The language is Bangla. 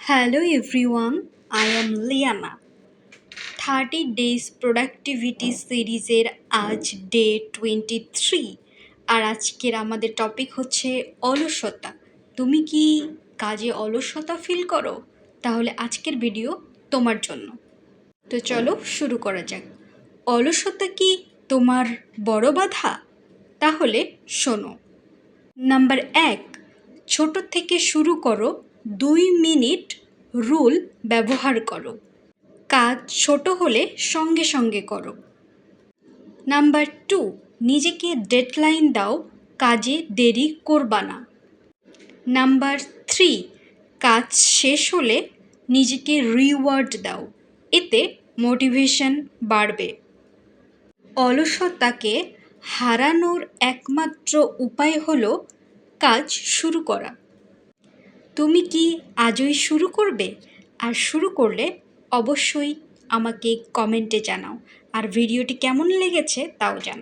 Hello everyone, I am Liana. 30 Days Productivity সিরিজের আজ ডে 23 আর আজকের আমাদের টপিক হচ্ছে অলসতা। তুমি কি কাজে অলসতা ফিল করো? তাহলে আজকের ভিডিও তোমার জন্য। তো চলো শুরু করা যাক। অলসতা কি তোমার বড় বাধা? তাহলে শোনো। নাম্বার 1, ছোট থেকে শুরু করো। 2 মিনিট রুল ব্যবহার করো। কাজ ছোট হলে সঙ্গে সঙ্গে করো। নাম্বার 2, নিজেকে ডেডলাইন দাও, কাজে দেরি করবা না। নাম্বার 3, কাজ শেষ হলে নিজেকে রিওয়ার্ড দাও, এতে মোটিভেশন বাড়বে। অলসতাকে হারানোর একমাত্র উপায় হলো কাজ শুরু করা। তুমি কি আজই শুরু করবে? আর শুরু করলে অবশ্যই আমাকে কমেন্টে জানাও, আর ভিডিওটি কেমন লেগেছে তাও জানাও।